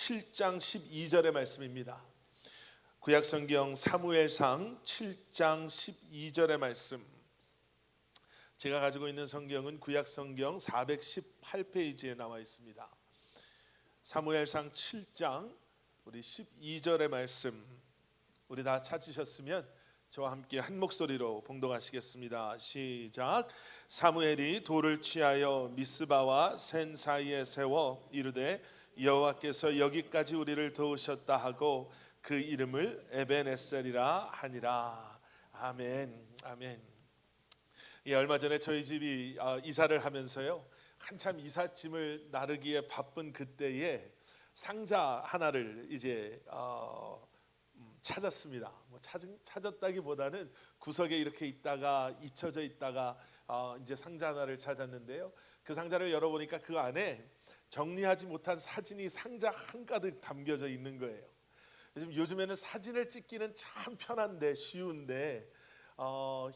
7장 12절의 말씀입니다. 구약성경 사무엘상 7장 12절의 말씀. 제가 가지고 있는 성경은 구약성경 418페이지에 나와 있습니다. 사무엘상 7장 우리 12절의 말씀, 우리 다 찾으셨으면 저와 함께 한 목소리로 봉독하시겠습니다. 시작. 사무엘이 돌을 취하여 미스바와 센 사이에 세워 이르되 여호와께서 여기까지 우리를 도우셨다 하고 그 이름을 에벤에셀이라 하니라. 아멘. 아멘. 얼마 전에 저희 집이 이사를 하면서요, 한참 이삿짐을 나르기에 바쁜 그때에 상자 하나를 이제 찾았습니다. 찾았다기보다는 구석에 이렇게 있다가 잊혀져 있다가 이제 상자 하나를 찾았는데요. 그 상자를 열어보니까 그 안에 정리하지 못한 사진이 상자 한가득 담겨져 있는 거예요. 요즘에는 사진을 찍기는 참 편한데 쉬운데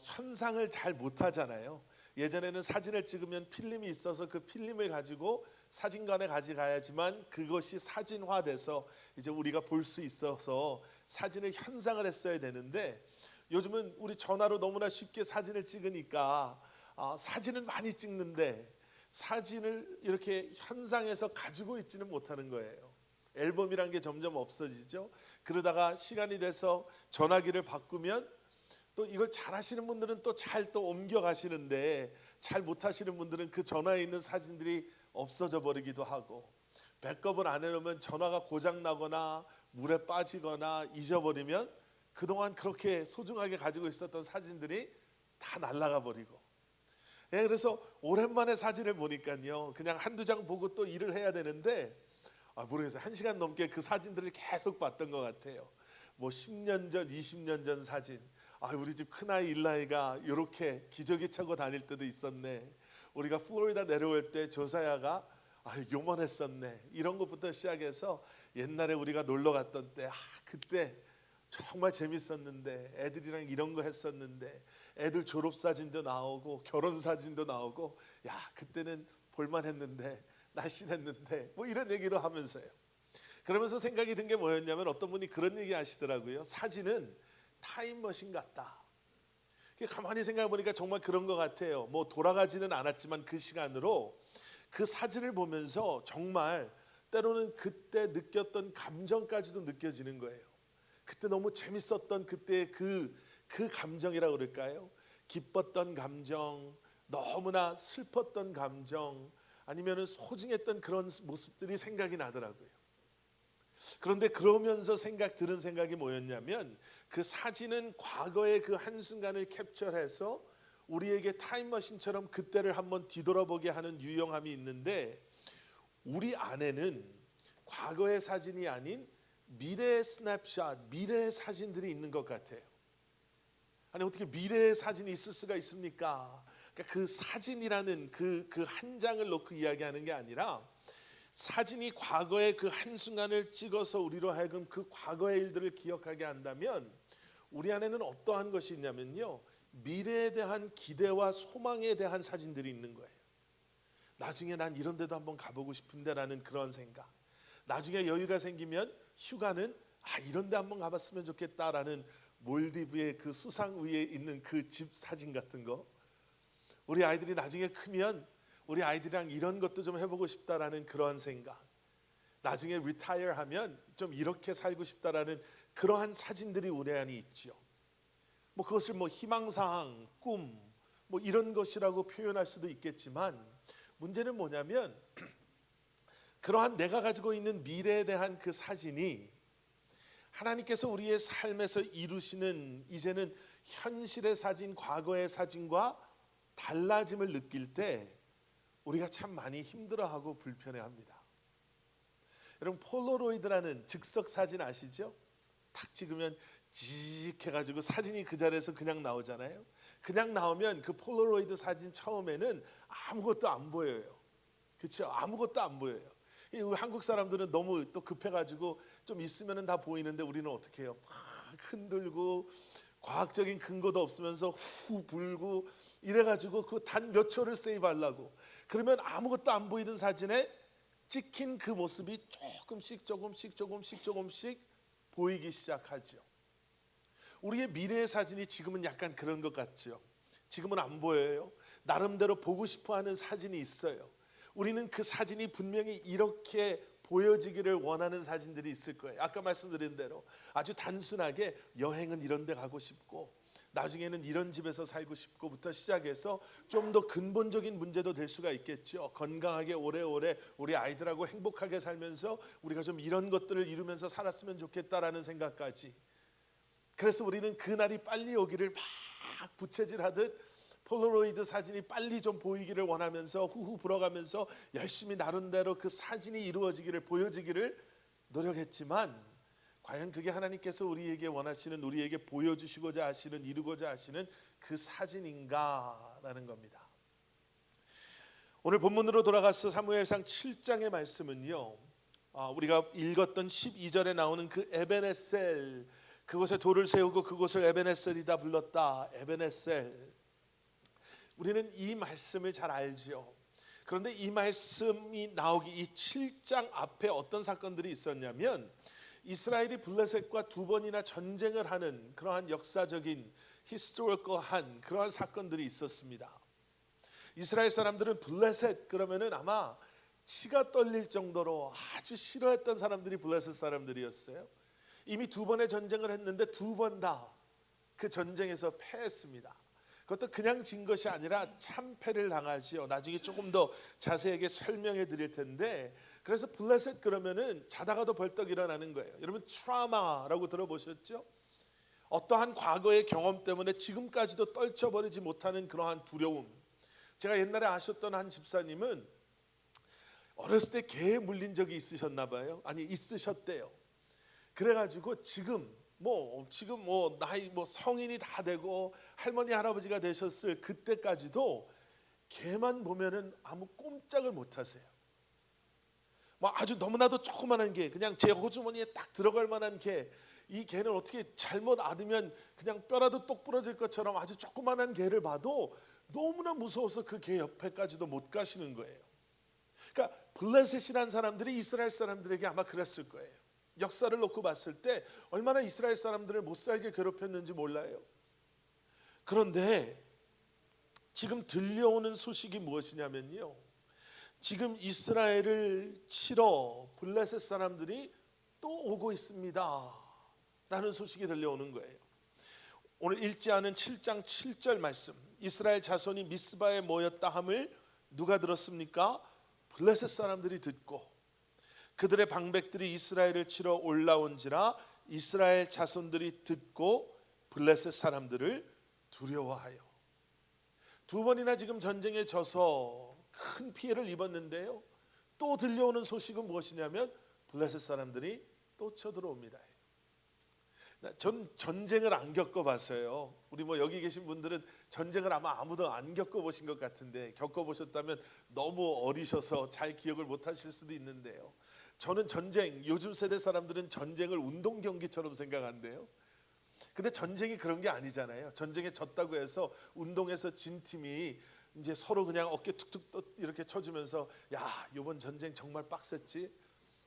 현상을 잘 못하잖아요. 예전에는 사진을 찍으면 필름이 있어서 그 필름을 가지고 사진관에 가져가야지만 그것이 사진화돼서 이제 우리가 볼 수 있어서 사진을 현상을 했어야 되는데, 요즘은 우리 전화로 너무나 쉽게 사진을 찍으니까 사진은 많이 찍는데 사진을 이렇게 현상해서 가지고 있지는 못하는 거예요. 앨범이란 게 점점 없어지죠. 그러다가 시간이 돼서 전화기를 바꾸면 또 이걸 잘 하시는 분들은 또 잘 또 옮겨 가시는데, 잘 못하시는 분들은 그 전화에 있는 사진들이 없어져 버리기도 하고, 백업을 안 해놓으면 전화가 고장 나거나 물에 빠지거나 잊어버리면 그동안 그렇게 소중하게 가지고 있었던 사진들이 다 날아가 버리고, 그래서 오랜만에 사진을 보니까요, 그냥 한두 장 보고 또 일을 해야 되는데 모르겠어요. 1시간 넘게 그 사진들을 계속 봤던 것 같아요. 뭐 10년 전, 20년 전 사진. 우리 집 큰아이 일라이가 이렇게 기저귀 차고 다닐 때도 있었네. 우리가 플로리다 내려올 때 조사야가 요만했었네. 이런 것부터 시작해서 옛날에 우리가 놀러 갔던 때 그때 정말 재밌었는데, 애들이랑 이런 거 했었는데, 애들 졸업사진도 나오고 결혼사진도 나오고, 그때는 볼만했는데 날씬했는데, 뭐 이런 얘기도 하면서요. 그러면서 생각이 든 게 뭐였냐면, 어떤 분이 그런 얘기 하시더라고요. 사진은 타임머신 같다. 가만히 생각해 보니까 정말 그런 것 같아요. 뭐 돌아가지는 않았지만 그 시간으로 그 사진을 보면서 정말 때로는 그때 느꼈던 감정까지도 느껴지는 거예요. 그때 너무 재밌었던 그때의 그 감정이라고 그럴까요? 기뻤던 감정, 너무나 슬펐던 감정, 아니면은 소중했던 그런 모습들이 생각이 나더라고요. 그런데 그러면서 들은 생각이 뭐였냐면, 그 사진은 과거의 그 한순간을 캡처해서 우리에게 타임머신처럼 그때를 한번 뒤돌아보게 하는 유용함이 있는데, 우리 안에는 과거의 사진이 아닌 미래의 스냅샷, 미래의 사진들이 있는 것 같아요. 아니, 어떻게 미래의 사진이 있을 수가 있습니까? 그러니까 그 사진이라는 그 한 장을 놓고 이야기하는 게 아니라, 사진이 과거의 그 한순간을 찍어서 우리로 하여금 그 과거의 일들을 기억하게 한다면, 우리 안에는 어떠한 것이 있냐면요, 미래에 대한 기대와 소망에 대한 사진들이 있는 거예요. 나중에 난 이런 데도 한번 가보고 싶은데 라는 그런 생각, 나중에 여유가 생기면 휴가는 이런 데 한번 가봤으면 좋겠다라는 몰디브의 그 수상 위에 있는 그 집 사진 같은 거, 우리 아이들이 나중에 크면 우리 아이들이랑 이런 것도 좀 해보고 싶다라는 그러한 생각, 나중에 리타이어 하면 좀 이렇게 살고 싶다라는 그러한 사진들이 우리 안에 있죠. 뭐 그것을 뭐 희망사항, 꿈, 뭐 이런 것이라고 표현할 수도 있겠지만, 문제는 뭐냐면 그러한 내가 가지고 있는 미래에 대한 그 사진이 하나님께서 우리의 삶에서 이루시는 이제는 현실의 사진, 과거의 사진과 달라짐을 느낄 때 우리가 참 많이 힘들어하고 불편해합니다. 여러분, 폴로로이드라는 즉석 사진 아시죠? 탁 찍으면 직 해가지고 사진이 그 자리에서 그냥 나오잖아요. 그냥 나오면 그 폴로로이드 사진 처음에는 아무것도 안 보여요. 그렇죠? 아무것도 안 보여요. 우리 한국 사람들은 너무 또 급해가지고 좀 있으면 다 보이는데, 우리는 어떻게 해요? 막 흔들고 과학적인 근거도 없으면서 후 불고 이래가지고 그 단 몇 초를 세이브하려고, 그러면 아무것도 안 보이던 사진에 찍힌 그 모습이 조금씩 보이기 시작하죠. 우리의 미래의 사진이 지금은 약간 그런 것 같죠. 지금은 안 보여요. 나름대로 보고 싶어하는 사진이 있어요. 우리는 그 사진이 분명히 이렇게 보여지기를 원하는 사진들이 있을 거예요. 아까 말씀드린 대로 아주 단순하게 여행은 이런 데 가고 싶고 나중에는 이런 집에서 살고 싶고부터 시작해서 좀 더 근본적인 문제도 될 수가 있겠죠. 건강하게 오래오래 우리 아이들하고 행복하게 살면서 우리가 좀 이런 것들을 이루면서 살았으면 좋겠다라는 생각까지. 그래서 우리는 그날이 빨리 오기를 막 부채질하듯 폴라로이드 사진이 빨리 좀 보이기를 원하면서 후후 불어가면서 열심히 나름대로 그 사진이 이루어지기를 보여지기를 노력했지만 과연 그게 하나님께서 우리에게 원하시는, 우리에게 보여주시고자 하시는, 이루고자 하시는 그 사진인가라는 겁니다. 오늘 본문으로 돌아가서 사무엘상 7장의 말씀은요, 우리가 읽었던 12절에 나오는 그 에베네셀, 그곳에 돌을 세우고 그곳을 에베네셀이다 불렀다. 에베네셀. 우리는 이 말씀을 잘 알죠. 그런데 이 말씀이 나오기 이 7장 앞에 어떤 사건들이 있었냐면 이스라엘이 블레셋과 두 번이나 전쟁을 하는 그러한 역사적인 히스토리컬한 그러한 사건들이 있었습니다. 이스라엘 사람들은 블레셋 그러면은 아마 치가 떨릴 정도로 아주 싫어했던 사람들이 블레셋 사람들이었어요. 이미 두 번의 전쟁을 했는데 두 번 다 그 전쟁에서 패했습니다. 그것도 그냥 진 것이 아니라 참패를 당하지요. 나중에 조금 더 자세하게 설명해 드릴 텐데, 그래서 블레셋 그러면은 자다가도 벌떡 일어나는 거예요. 여러분 트라우마라고 들어보셨죠? 어떠한 과거의 경험 때문에 지금까지도 떨쳐버리지 못하는 그러한 두려움. 제가 옛날에 아셨던 한 집사님은 어렸을 때 개에 물린 적이 있으셨나 봐요. 아니 있으셨대요. 그래가지고 지금 나이 성인이 다 되고 할머니 할아버지가 되셨을 그때까지도 개만 보면은 아무 꼼짝을 못 하세요. 아주 너무나도 조그만한 개, 그냥 제 호주머니에 딱 들어갈 만한 개, 이 개는 어떻게 잘못 안으면 그냥 뼈라도 똑 부러질 것처럼 아주 조그만한 개를 봐도 너무나 무서워서 그 개 옆에까지도 못 가시는 거예요. 그러니까 블레셋이라는 사람들이 이스라엘 사람들에게 아마 그랬을 거예요. 역사를 놓고 봤을 때 얼마나 이스라엘 사람들을 못 살게 괴롭혔는지 몰라요. 그런데 지금 들려오는 소식이 무엇이냐면요, 지금 이스라엘을 치러 블레셋 사람들이 또 오고 있습니다 라는 소식이 들려오는 거예요. 오늘 읽지 않은 7장 7절 말씀, 이스라엘 자손이 미스바에 모였다 함을 누가 들었습니까? 블레셋 사람들이 듣고 그들의 방백들이 이스라엘을 치러 올라온지라 이스라엘 자손들이 듣고 블레셋 사람들을 두려워하여. 두 번이나 지금 전쟁에 져서 큰 피해를 입었는데요, 또 들려오는 소식은 무엇이냐면 블레셋 사람들이 또 쳐들어옵니다. 전 전쟁을 안 겪어봤어요. 우리 여기 계신 분들은 전쟁을 아마 아무도 안 겪어보신 것 같은데, 겪어보셨다면 너무 어리셔서 잘 기억을 못하실 수도 있는데요, 저는 전쟁, 요즘 세대 사람들은 전쟁을 운동 경기처럼 생각한대요. 근데 전쟁이 그런 게 아니잖아요. 전쟁에 졌다고 해서 운동에서 진 팀이 이제 서로 그냥 어깨 툭툭 이렇게 쳐주면서 야, 이번 전쟁 정말 빡셌지.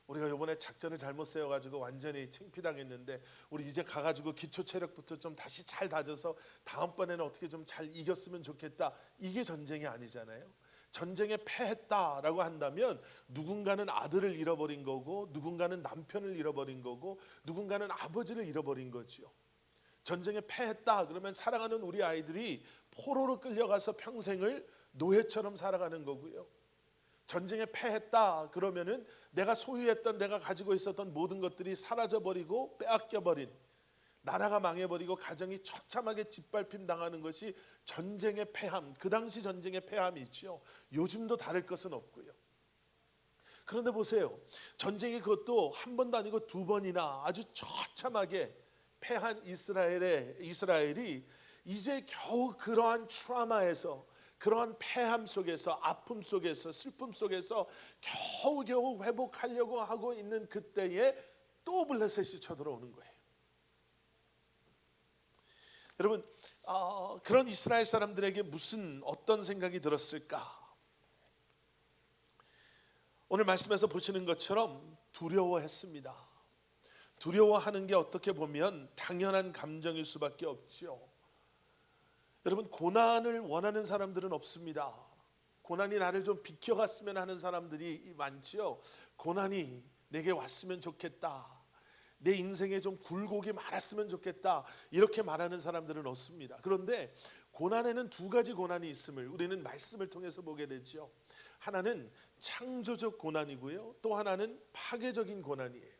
우리가 이번에 작전을 잘못 세워가지고 완전히 창피당했는데 우리 이제 가가지고 기초 체력부터 좀 다시 잘 다져서 다음번에는 어떻게 좀 잘 이겼으면 좋겠다. 이게 전쟁이 아니잖아요. 전쟁에 패했다라고 한다면 누군가는 아들을 잃어버린 거고, 누군가는 남편을 잃어버린 거고, 누군가는 아버지를 잃어버린 거지요. 전쟁에 패했다 그러면 사랑하는 우리 아이들이 포로로 끌려가서 평생을 노예처럼 살아가는 거고요. 전쟁에 패했다 그러면은 내가 소유했던, 내가 가지고 있었던 모든 것들이 사라져버리고 빼앗겨버린, 나라가 망해버리고 가정이 처참하게 짓밟힘 당하는 것이 전쟁의 패함, 그 당시 전쟁의 패함이 있죠. 요즘도 다를 것은 없고요. 그런데 보세요, 전쟁이 그것도 한 번도 아니고 두 번이나 아주 처참하게 패한 이스라엘이 이제 겨우 그러한 트라우마에서, 그러한 패함 속에서, 아픔 속에서, 슬픔 속에서 겨우겨우 회복하려고 하고 있는 그때에 또 블레셋이 쳐들어오는 거예요. 여러분, 그런 이스라엘 사람들에게 어떤 생각이 들었을까? 오늘 말씀에서 보시는 것처럼 두려워했습니다. 두려워하는 게 어떻게 보면 당연한 감정일 수밖에 없죠. 여러분, 고난을 원하는 사람들은 없습니다. 고난이 나를 좀 비켜갔으면 하는 사람들이 많지요. 고난이 내게 왔으면 좋겠다, 내 인생에 좀 굴곡이 많았으면 좋겠다, 이렇게 말하는 사람들은 없습니다. 그런데 고난에는 두 가지 고난이 있음을 우리는 말씀을 통해서 보게 되죠. 하나는 창조적 고난이고요, 또 하나는 파괴적인 고난이에요.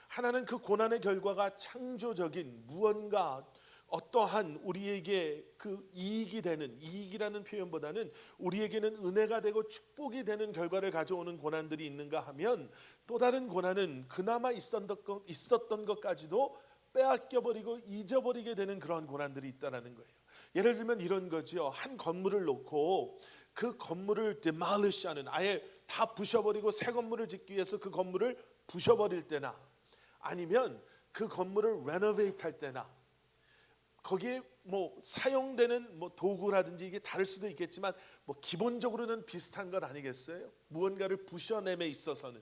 하나는 그 고난의 결과가 창조적인 무언가 어떠한 우리에게 그 이익이 되는, 이익이라는 표현보다는 우리에게는 은혜가 되고 축복이 되는 결과를 가져오는 고난들이 있는가 하면, 또 다른 고난은 그나마 있었던 것까지도 빼앗겨버리고 잊어버리게 되는 그런 고난들이 있다는 거예요. 예를 들면 이런 거죠. 한 건물을 놓고 그 건물을 demolish 하는, 아예 다 부셔버리고 새 건물을 짓기 위해서 그 건물을 부셔버릴 때나, 아니면 그 건물을 renovate 할 때나, 거기에 뭐 사용되는 뭐 도구라든지 이게 다를 수도 있겠지만 뭐 기본적으로는 비슷한 것 아니겠어요? 무언가를 부셔냄에 있어서는.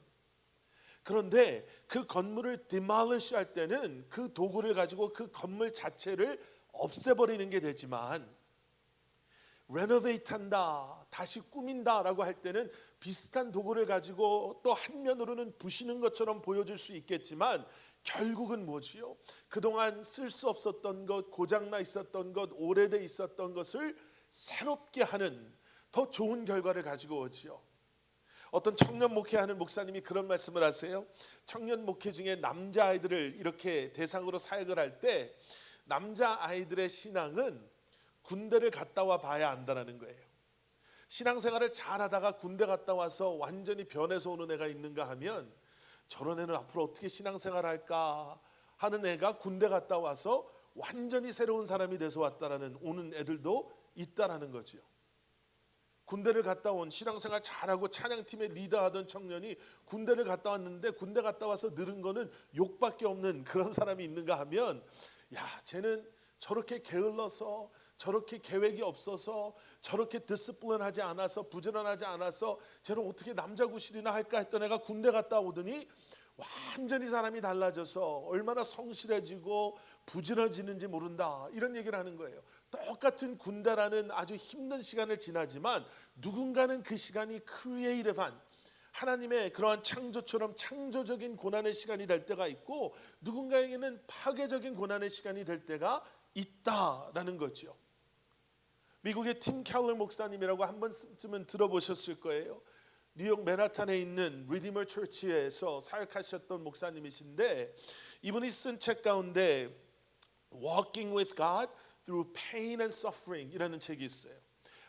그런데 그 건물을 demolish 할 때는 그 도구를 가지고 그 건물 자체를 없애버리는 게 되지만, renovate 한다, 다시 꾸민다라고 할 때는 비슷한 도구를 가지고 또 한 면으로는 부시는 것처럼 보여질 수 있겠지만 결국은 뭐지요? 그동안 쓸 수 없었던 것, 고장나 있었던 것, 오래돼 있었던 것을 새롭게 하는 더 좋은 결과를 가지고 오지요. 어떤 청년 목회하는 목사님이 그런 말씀을 하세요. 청년 목회 중에 남자아이들을 이렇게 대상으로 사역을 할 때 남자아이들의 신앙은 군대를 갔다 와 봐야 안다는 거예요. 신앙생활을 잘하다가 군대 갔다 와서 완전히 변해서 오는 애가 있는가 하면, 저런 애는 앞으로 어떻게 신앙생활할까 하는 애가 군대 갔다 와서 완전히 새로운 사람이 돼서 왔다라는 오는 애들도 있다라는 거죠. 군대를 갔다 온, 신앙생활 잘하고 찬양팀의 리더하던 청년이 군대를 갔다 왔는데 군대 갔다 와서 늘은 거는 욕밖에 없는 그런 사람이 있는가 하면, 야, 쟤는 저렇게 게을러서, 저렇게 계획이 없어서, 저렇게 디스플린하지 않아서, 부지런하지 않아서 쟤는 어떻게 남자 구실이나 할까 했던 애가 군대 갔다 오더니 완전히 사람이 달라져서 얼마나 성실해지고 부지런해지는지 모른다, 이런 얘기를 하는 거예요. 똑같은 군대라는 아주 힘든 시간을 지나지만 누군가는 그 시간이 크리에이티브한, 하나님의 그러한 창조처럼 창조적인 고난의 시간이 될 때가 있고, 누군가에게는 파괴적인 고난의 시간이 될 때가 있다라는 거죠. 미국의 팀 켈러 목사님이라고 한 번쯤은 들어보셨을 거예요. 뉴욕 맨하탄에 있는 리디머 처치에서 사역하셨던 목사님이신데, 이분이 쓴 책 가운데 Walking with God Through Pain and Suffering 이라는 책이 있어요.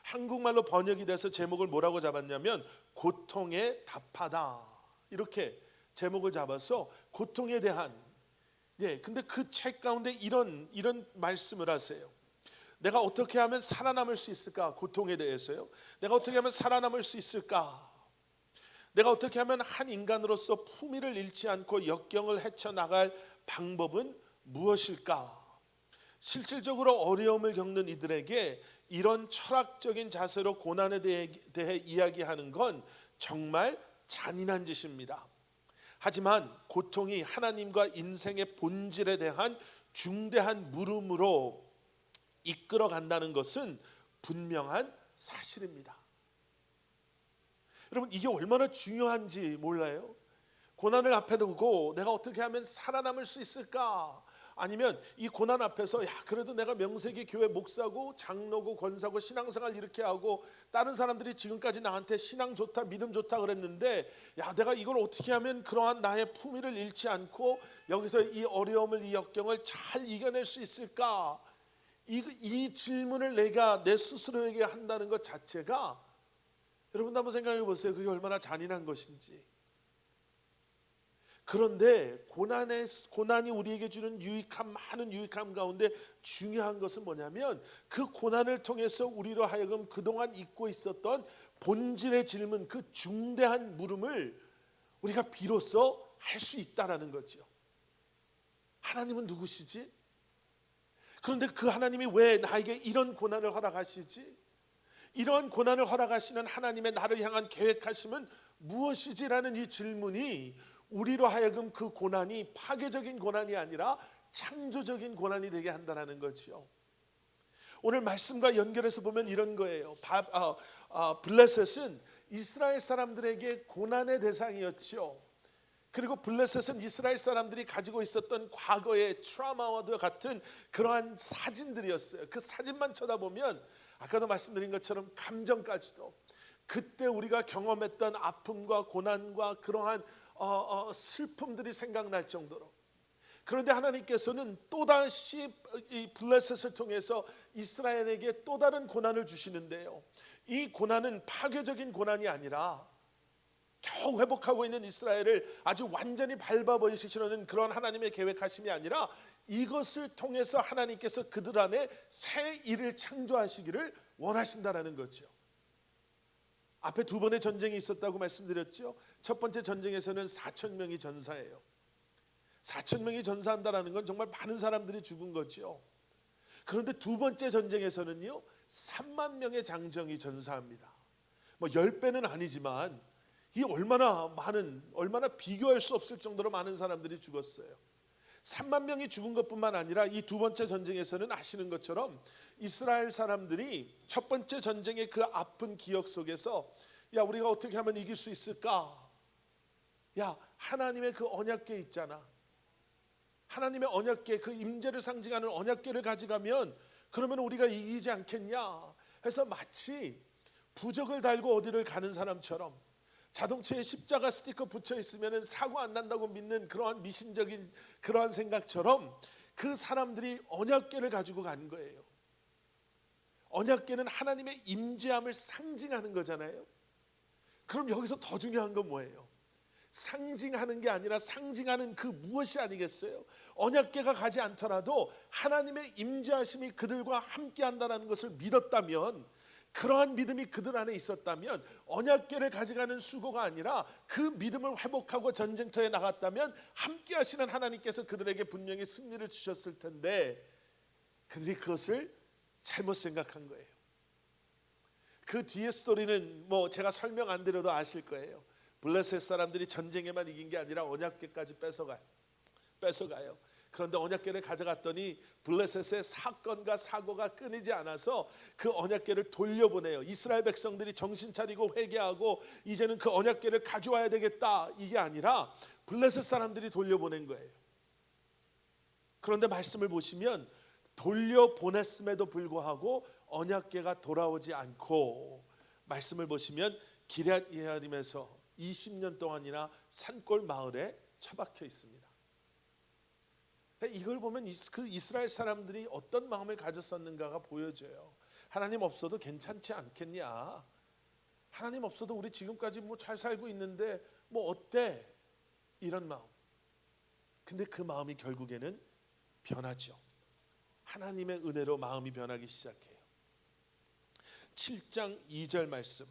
한국말로 번역이 돼서 제목을 뭐라고 잡았냐면 고통에 답하다, 이렇게 제목을 잡아서 고통에 대한, 근데 그 책 가운데 이런 말씀을 하세요. 내가 어떻게 하면 살아남을 수 있을까? 고통에 대해서요. 내가 어떻게 하면 살아남을 수 있을까? 내가 어떻게 하면 한 인간으로서 품위를 잃지 않고 역경을 헤쳐나갈 방법은 무엇일까? 실질적으로 어려움을 겪는 이들에게 이런 철학적인 자세로 고난에 대해 이야기하는 건 정말 잔인한 짓입니다. 하지만 고통이 하나님과 인생의 본질에 대한 중대한 물음으로 이끌어 간다는 것은 분명한 사실입니다. 여러분, 이게 얼마나 중요한지 몰라요? 고난을 앞에 두고 내가 어떻게 하면 살아남을 수 있을까? 아니면 이 고난 앞에서, 야, 그래도 내가 명색이 교회 목사고 장로고 권사고 신앙생활 이렇게 하고 다른 사람들이 지금까지 나한테 신앙 좋다, 믿음 좋다 그랬는데, 야, 내가 이걸 어떻게 하면 그러한 나의 품위를 잃지 않고 여기서 이 어려움을, 이 역경을 잘 이겨낼 수 있을까? 이 질문을 내가 내 스스로에게 한다는 것 자체가, 여러분 한번 생각해 보세요. 그게 얼마나 잔인한 것인지. 그런데 고난이 우리에게 주는 많은 유익함 가운데 중요한 것은 뭐냐면, 그 고난을 통해서 우리로 하여금 그동안 잊고 있었던 본질의 질문, 그 중대한 물음을 우리가 비로소 할 수 있다라는 거죠. 하나님은 누구시지? 그런데 그 하나님이 왜 나에게 이런 고난을 허락하시지? 이런 고난을 허락하시는 하나님의 나를 향한 계획하심은 무엇이지라는 이 질문이 우리로 하여금 그 고난이 파괴적인 고난이 아니라 창조적인 고난이 되게 한다는 거지요. 오늘 말씀과 연결해서 보면 이런 거예요. 블레셋은 이스라엘 사람들에게 고난의 대상이었죠. 그리고 블레셋은 이스라엘 사람들이 가지고 있었던 과거의 트라우마와도 같은 그러한 사진들이었어요. 그 사진만 쳐다보면 아까도 말씀드린 것처럼 감정까지도 그때 우리가 경험했던 아픔과 고난과 그러한 슬픔들이 생각날 정도로. 그런데 하나님께서는 또다시 이 블레셋을 통해서 이스라엘에게 또 다른 고난을 주시는데요. 이 고난은 파괴적인 고난이 아니라 겨우 회복하고 있는 이스라엘을 아주 완전히 밟아버리시려는 그런 하나님의 계획하심이 아니라 이것을 통해서 하나님께서 그들 안에 새 일을 창조하시기를 원하신다라는 거죠. 앞에 두 번의 전쟁이 있었다고 말씀드렸죠. 첫 번째 전쟁에서는 4천 명이 전사해요. 4천 명이 전사한다라는 건 정말 많은 사람들이 죽은 거죠. 그런데 두 번째 전쟁에서는요 3만 명의 장정이 전사합니다. 뭐 10배는 아니지만 이 얼마나 비교할 수 없을 정도로 많은 사람들이 죽었어요. 3만 명이 죽은 것뿐만 아니라 이 두 번째 전쟁에서는 아시는 것처럼 이스라엘 사람들이 첫 번째 전쟁의 그 아픈 기억 속에서 야 우리가 어떻게 하면 이길 수 있을까? 야 하나님의 그 언약궤 있잖아. 하나님의 언약궤 그 임재를 상징하는 언약궤를 가져가면 그러면 우리가 이기지 않겠냐 해서 마치 부적을 달고 어디를 가는 사람처럼 자동차에 십자가 스티커 붙여 있으면 사고 안 난다고 믿는 그러한 미신적인 그러한 생각처럼 그 사람들이 언약궤를 가지고 간 거예요. 언약궤는 하나님의 임재함을 상징하는 거잖아요. 그럼 여기서 더 중요한 건 뭐예요? 상징하는 게 아니라 상징하는 그 무엇이 아니겠어요? 언약궤가 가지 않더라도 하나님의 임재하심이 그들과 함께한다는 것을 믿었다면, 그러한 믿음이 그들 안에 있었다면 언약궤를 가져가는 수고가 아니라 그 믿음을 회복하고 전쟁터에 나갔다면 함께 하시는 하나님께서 그들에게 분명히 승리를 주셨을 텐데 그들이 그것을 잘못 생각한 거예요. 그 뒤에 스토리는 뭐 제가 설명 안 드려도 아실 거예요. 블레셋 사람들이 전쟁에만 이긴 게 아니라 언약궤까지 뺏어가요. 그런데 언약궤를 가져갔더니 블레셋의 사건과 사고가 끊이지 않아서 그 언약궤를 돌려보내요. 이스라엘 백성들이 정신 차리고 회개하고 이제는 그 언약궤를 가져와야 되겠다 이게 아니라 블레셋 사람들이 돌려보낸 거예요. 그런데 말씀을 보시면 돌려보냈음에도 불구하고 언약궤가 돌아오지 않고 말씀을 보시면 기럇 예아림에서 20년 동안이나 산골 마을에 처박혀 있습니다. 이걸 보면 그 이스라엘 사람들이 어떤 마음을 가졌었는가가 보여져요. 하나님 없어도 괜찮지 않겠냐? 하나님 없어도 우리 지금까지 뭐 잘 살고 있는데 뭐 어때? 이런 마음. 근데 그 마음이 결국에는 변하죠. 하나님의 은혜로 마음이 변하기 시작해요. 7장 2절 말씀.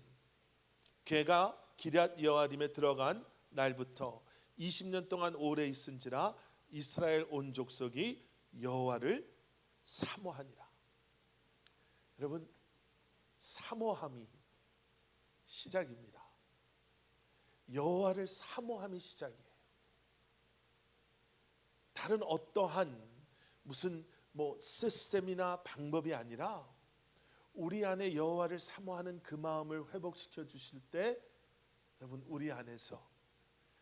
괴가 기럇 여아림에 들어간 날부터 20년 동안 오래 있은지라 이스라엘 온 족속이 여호와를 사모하니라. 여러분, 사모함이 시작입니다. 여호와를 사모함이 시작이에요. 다른 어떠한 무슨 뭐 시스템이나 방법이 아니라 우리 안에 여호와를 사모하는 그 마음을 회복시켜 주실 때 여러분 우리 안에서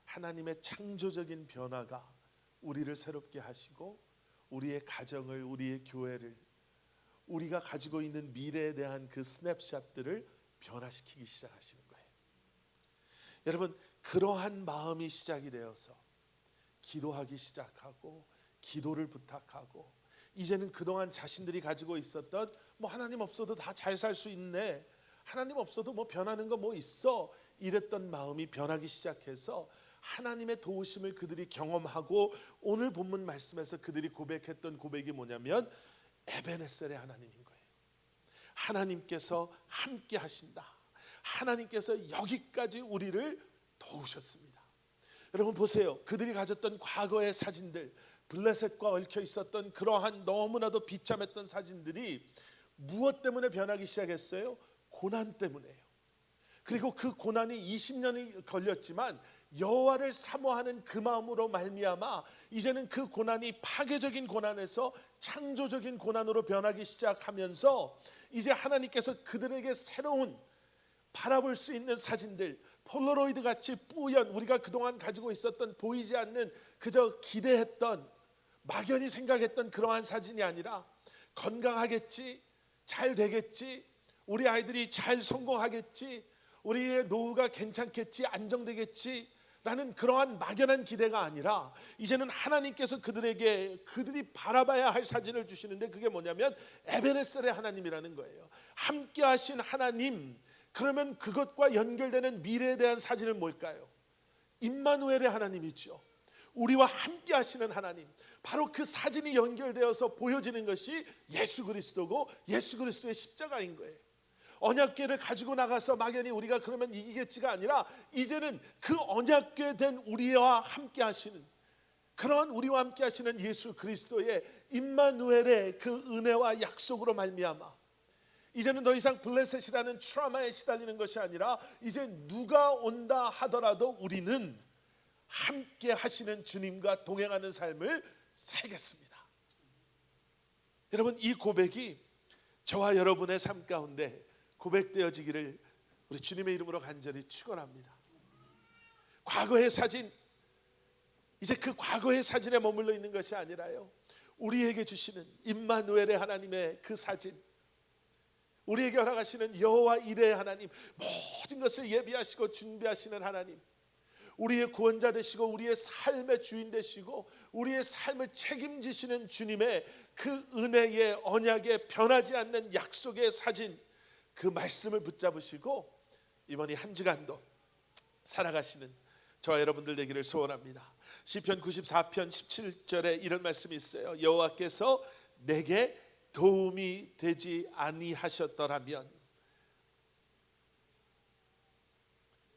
하나님의 창조적인 변화가 우리를 새롭게 하시고 우리의 가정을, 우리의 교회를, 우리가 가지고 있는 미래에 대한 그 스냅샷들을 변화시키기 시작하시는 거예요. 여러분, 그러한 마음이 시작이 되어서 기도하기 시작하고 기도를 부탁하고 이제는 그동안 자신들이 가지고 있었던 뭐 하나님 없어도 다 잘 살 수 있네, 하나님 없어도 뭐 변하는 거 뭐 있어, 이랬던 마음이 변하기 시작해서 하나님의 도우심을 그들이 경험하고 오늘 본문 말씀에서 그들이 고백했던 고백이 뭐냐면 에베네셀의 하나님인 거예요. 하나님께서 함께 하신다. 하나님께서 여기까지 우리를 도우셨습니다. 여러분 보세요. 그들이 가졌던 과거의 사진들, 블레셋과 얽혀 있었던 그러한 너무나도 비참했던 사진들이 무엇 때문에 변하기 시작했어요? 고난 때문에요. 그리고 그 고난이 20년이 걸렸지만 여호와를 사모하는 그 마음으로 말미암아 이제는 그 고난이 파괴적인 고난에서 창조적인 고난으로 변하기 시작하면서 이제 하나님께서 그들에게 새로운 바라볼 수 있는 사진들, 폴라로이드 같이 뿌연 우리가 그동안 가지고 있었던 보이지 않는 그저 기대했던 막연히 생각했던 그러한 사진이 아니라 건강하겠지, 잘 되겠지, 우리 아이들이 잘 성공하겠지, 우리의 노후가 괜찮겠지, 안정되겠지 라는 그러한 막연한 기대가 아니라 이제는 하나님께서 그들에게 그들이 바라봐야 할 사진을 주시는데, 그게 뭐냐면 에베네셀의 하나님이라는 거예요. 함께 하신 하나님. 그러면 그것과 연결되는 미래에 대한 사진은 뭘까요? 임마누엘의 하나님이죠. 우리와 함께 하시는 하나님. 바로 그 사진이 연결되어서 보여지는 것이 예수 그리스도고 예수 그리스도의 십자가인 거예요. 언약궤를 가지고 나가서 막연히 우리가 그러면 이기겠지가 아니라 이제는 그 언약궤 된 우리와 함께 하시는, 그런 우리와 함께 하시는 예수 그리스도의 임마누엘의 그 은혜와 약속으로 말미암아 이제는 더 이상 블레셋이라는 트라우마에 시달리는 것이 아니라 이제 누가 온다 하더라도 우리는 함께 하시는 주님과 동행하는 삶을 살겠습니다. 여러분, 이 고백이 저와 여러분의 삶 가운데 고백되어지기를 우리 주님의 이름으로 간절히 축원합니다. 과거의 사진, 이제 그 과거의 사진에 머물러 있는 것이 아니라요, 우리에게 주시는 임마누엘의 하나님의 그 사진, 우리에게 허락하시는 여호와 이레의 하나님, 모든 것을 예비하시고 준비하시는 하나님, 우리의 구원자 되시고 우리의 삶의 주인 되시고 우리의 삶을 책임지시는 주님의 그 은혜의 언약에 변하지 않는 약속의 사진, 그 말씀을 붙잡으시고 이번 이 한 주간도 살아가시는 저와 여러분들 되기를 소원합니다. 시편 94편 17절에 이런 말씀이 있어요. 여호와께서 내게 도움이 되지 아니하셨더라면,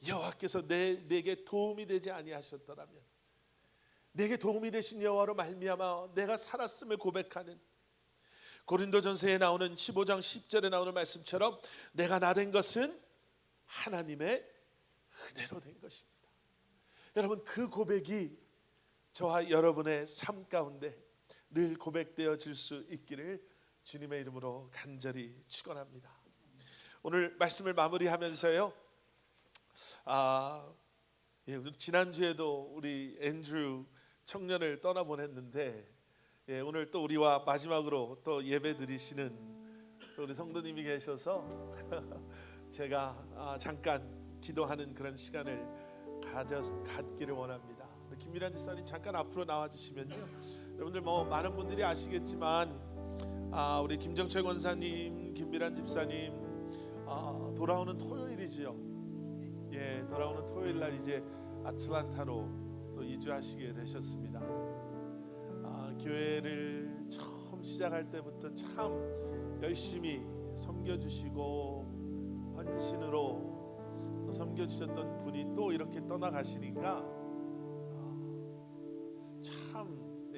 여호와께서 내게 도움이 되지 아니하셨더라면, 내게 도움이 되신 여호와로 말미암아 내가 살았음을 고백하는, 고린도전서에 나오는 15장 10절에 나오는 말씀처럼 내가 나 된 것은 하나님의 은혜로 된 것입니다. 여러분, 그 고백이 저와 여러분의 삶 가운데 늘 고백되어질 수 있기를 주님의 이름으로 간절히 축원합니다. 오늘 말씀을 마무리하면서요, 지난주에도 우리 앤드루 청년을 떠나보냈는데, 오늘 또 우리와 마지막으로 또 예배 드리시는 또 우리 성도님이 계셔서 제가 잠깐 기도하는 그런 시간을 갖기를 원합니다. 김미란 집사님 잠깐 앞으로 나와주시면요. 여러분들 많은 분들이 아시겠지만 우리 김정철 권사님, 김미란 집사님 돌아오는 토요일이지요. 돌아오는 토요일 날 이제 아틀란타로 또 이주하시게 되셨습니다. 교회를 처음 시작할 때부터 참 열심히 섬겨주시고 헌신으로 또 섬겨주셨던 분이 또 이렇게 떠나가시니까 참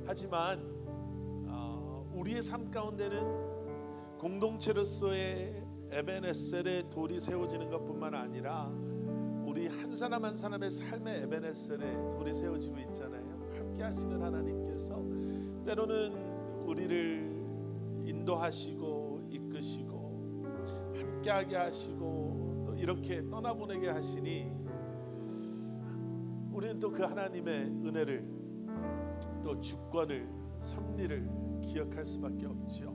하지만 우리의 삶 가운데는 공동체로서의 에베네셀의 돌이 세워지는 것뿐만 아니라 우리 한 사람 한 사람의 삶의 에베네셀의 돌이 세워지고 있잖아요. 함께 하시는 하나님께서 때로는 우리를 인도하시고 이끄시고 함께하게 하시고 또 이렇게 떠나보내게 하시니 우리는 또 그 하나님의 은혜를, 또 주권을, 섭리를 기억할 수밖에 없죠.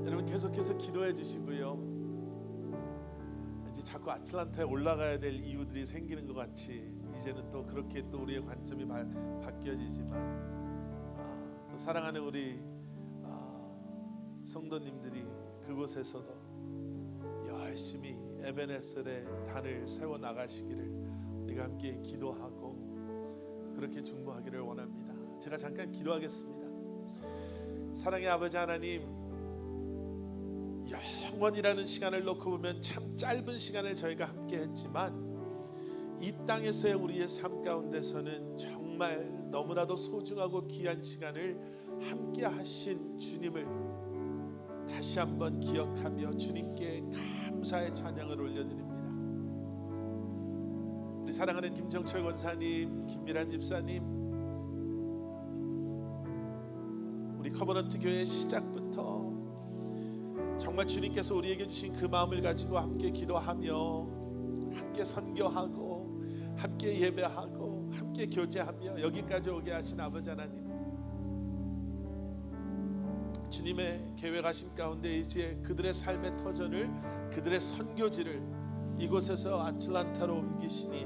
여러분 계속해서 기도해 주시고요. 이제 자꾸 아틀란타에 올라가야 될 이유들이 생기는 것 같이 이제는 또 그렇게 또 우리의 관점이 바뀌어지지만 또 사랑하는 우리 성도님들이 그곳에서도 열심히 에베네셀의 단을 세워 나가시기를 우리가 함께 기도하고 그렇게 중보하기를 원합니다. 제가 잠깐 기도하겠습니다. 사랑의 아버지 하나님, 영원이라는 시간을 놓고 보면 참 짧은 시간을 저희가 함께 했지만 이 땅에서의 우리의 삶 가운데서는 정말 너무나도 소중하고 귀한 시간을 함께 하신 주님을 다시 한번 기억하며 주님께 감사의 찬양을 올려드립니다. 우리 사랑하는 김정철 권사님, 김미란 집사님, 우리 커버넌트 교회 시작부터 정말 주님께서 우리에게 주신 그 마음을 가지고 함께 기도하며 함께 선교하고 함께 예배하고 함께 교제하며 여기까지 오게 하신 아버지 하나님, 주님의 계획하심 가운데 이제 그들의 삶의 터전을, 그들의 선교지를 이곳에서 아틀란타로 옮기시니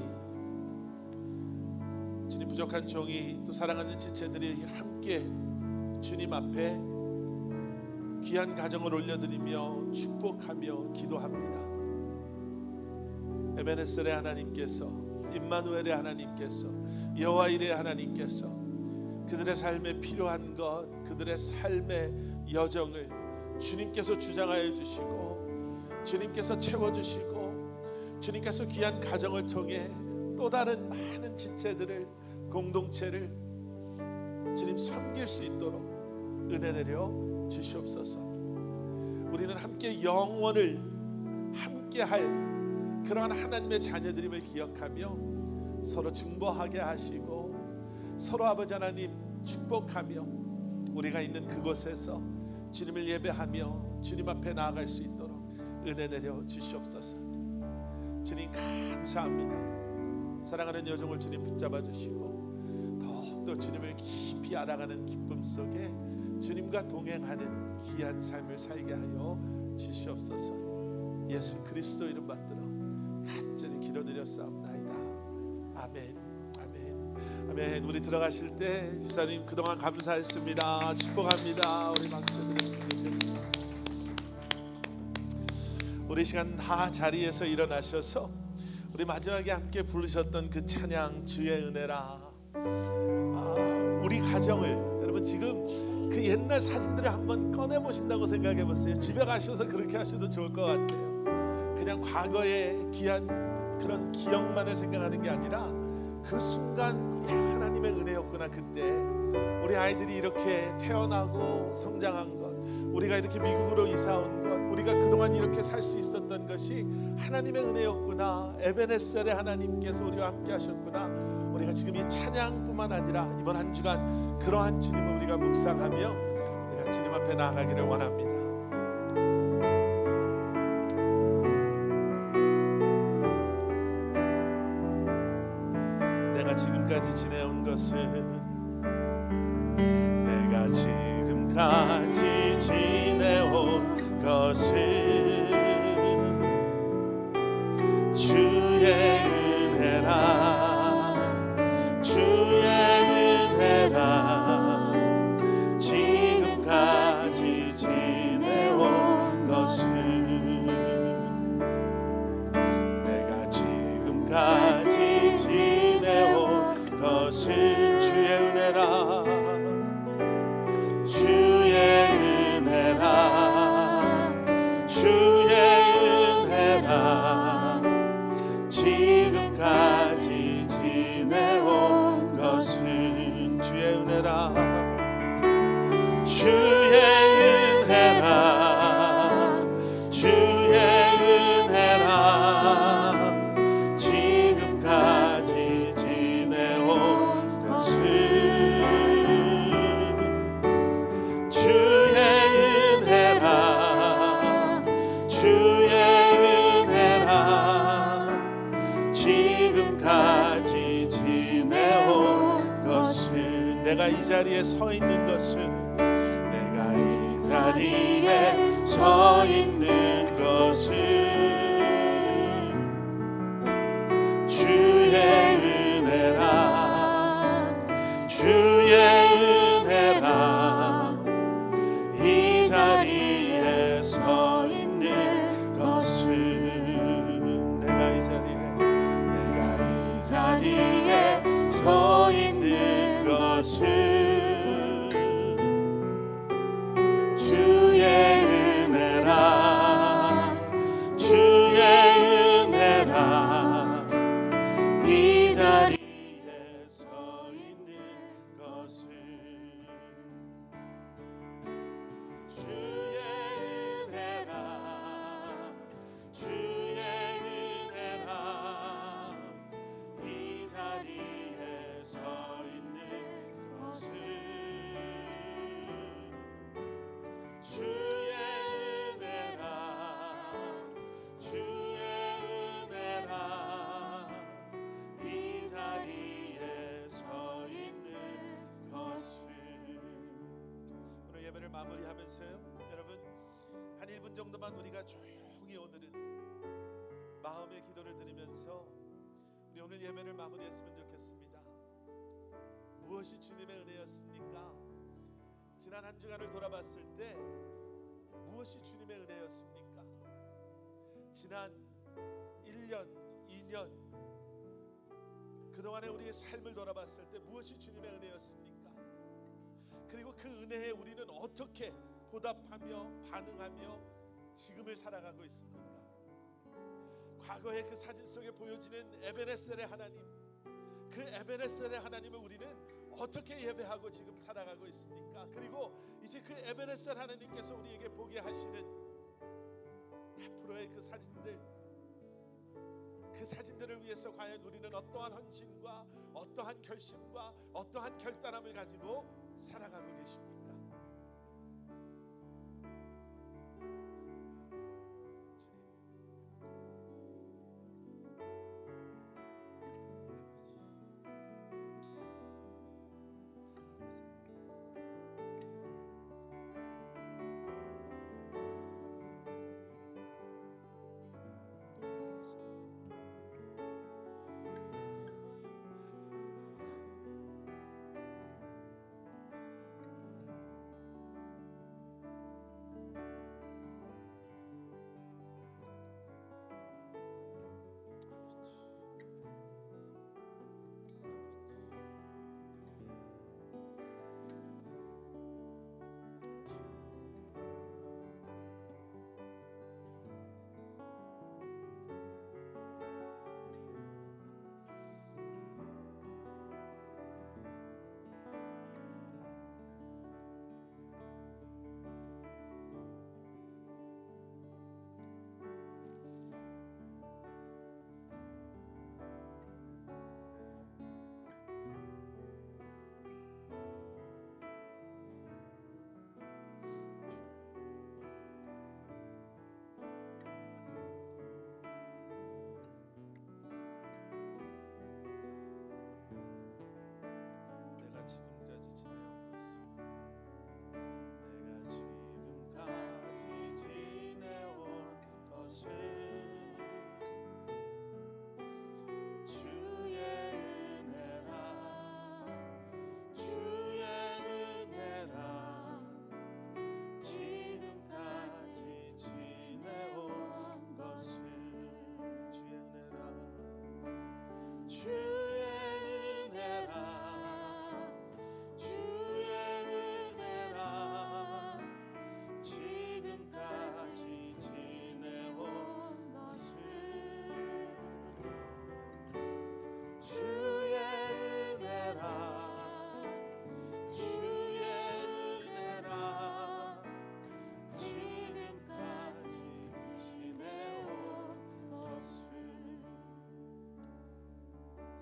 주님, 부족한 종이 또 사랑하는 지체들이 함께 주님 앞에 귀한 가정을 올려드리며 축복하며 기도합니다. 에베네셀의 하나님께서, 임마누엘의 하나님께서, 여호와일의 하나님께서 그들의 삶에 필요한 것, 그들의 삶의 여정을 주님께서 주장하여 주시고 주님께서 채워주시고 주님께서 귀한 가정을 통해 또 다른 많은 지체들을, 공동체를 주님 섬길 수 있도록 은혜 내려 주시옵소서. 우리는 함께 영원을 함께할 그러한 하나님의 자녀들임을 기억하며 서로 중보하게 하시고 서로 아버지 하나님 축복하며 우리가 있는 그곳에서 주님을 예배하며 주님 앞에 나아갈 수 있도록 은혜 내려 주시옵소서. 주님 감사합니다. 사랑하는 여종을 주님 붙잡아 주시고 더욱더 주님을 깊이 알아가는 기쁨 속에 주님과 동행하는 귀한 삶을 살게 하여 주시옵소서. 예수 그리스도 이름 받들어 간절히 기도드렸사옵나이다. 아멘, 아멘, 아멘. 우리 들어가실 때 집사님 그동안 감사했습니다. 축복합니다. 우리 박수 드렸으면 좋겠습니다. 우리 시간 다 자리에서 일어나셔서 우리 마지막에 함께 부르셨던 그 찬양 주의 은혜라. 우리 가정을, 여러분 지금 그 옛날 사진들을 한번 꺼내 보신다고 생각해 보세요. 집에 가셔서 그렇게 하셔도 좋을 것 같아요. 그냥 과거의 귀한 그런 기억만을 생각하는 게 아니라 그 순간 하나님의 은혜였구나. 그때 우리 아이들이 이렇게 태어나고 성장한 것, 우리가 이렇게 미국으로 이사 온 것, 우리가 그동안 이렇게 살 수 있었던 것이 하나님의 은혜였구나. 에베네셀의 하나님께서 우리와 함께 하셨구나. 우리가 지금 이 찬양뿐만 아니라 이번 한 주간 그러한 주님을 우리가 묵상하며 우리가 주님 앞에 나아가기를 원합니다. 내가 지금까지 지내온 것은, 내가 지금까지 지내온 것은 주의 은혜라, 주의 은혜라. 지금까지 지내온 것은, 내가 지금까지 지내온 것은 주의 은혜라, 주의 은혜라, 주의 은혜라. 지금까지 지내온 것은 주의 은혜라, 주의 은혜라, 주의 은혜라. 지금까지 지내온 것은 주의 은혜라, 주의 은혜라. 지금까지 지내온 것은, 내가 이 자리에 서 있는 것은, 내가 이 자리에 서 있는 것은 주의 은혜라, 주의 은혜라. 이 자리에 서 있는 것은, 내가 이 자리에 서 있는 것은 주의 은혜라, 주의 은혜라. 이 자리에 서 있는 것은 주의 마무리하면서요, 여러분 한 1분 정도만 우리가 조용히 오늘은 마음의 기도를 드리면서 우리 오늘 예배를 마무리했으면 좋겠습니다. 무엇이 주님의 은혜였습니까? 지난 한 주간을 돌아봤을 때 무엇이 주님의 은혜였습니까? 지난 1년, 2년 그동안의 우리의 삶을 돌아봤을 때 무엇이 주님의 은혜였습니까? 그리고 그 은혜에 우리는 어떻게 보답하며 반응하며 지금을 살아가고 있습니까? 과거의 그 사진 속에 보여지는 에베네셀의 하나님, 그 에베네셀의 하나님을 우리는 어떻게 예배하고 지금 살아가고 있습니까? 그리고 이제 그 에베네셀 하나님께서 우리에게 보게 하시는 앞으로의 그 사진들을 위해서 과연 우리는 어떠한 헌신과 어떠한 결심과 어떠한 결단함을 가지고 살아가고 계십니까?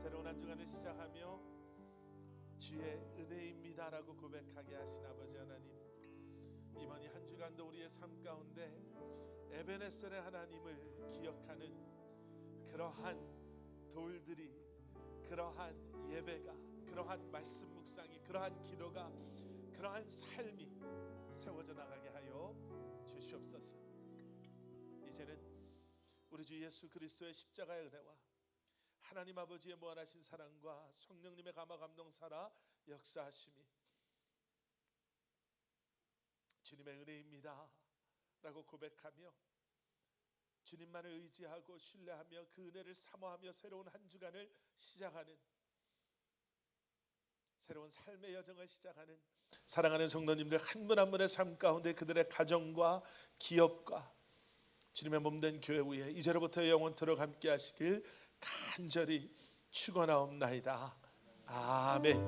새로운 한 주간을 시작하며 주의 은혜입니다라고 고백하게 하신 아버지 하나님, 이번 이 한 주간도 우리의 삶 가운데 에베네셀의 하나님을 기억하는 그러한 돌들이, 그러한 예배가, 그러한 말씀 묵상이, 그러한 기도가, 그러한 삶이 세워져 나가게 하여 주시옵소서. 이제는 우리 주 예수 그리스도의 십자가의 은혜와 하나님 아버지의 무한하신 사랑과 성령님의 감화 감동사라 역사하심이 주님의 은혜입니다 라고 고백하며 주님만을 의지하고 신뢰하며 그 은혜를 사모하며 새로운 한 주간을 시작하는, 새로운 삶의 여정을 시작하는 사랑하는 성도님들 한 분 한 분의 삶 가운데 그들의 가정과 기업과 주님의 몸된 교회 위에 이제로부터 영원토록 함께 하시길 간절히 축원하옵나이다. 아멘.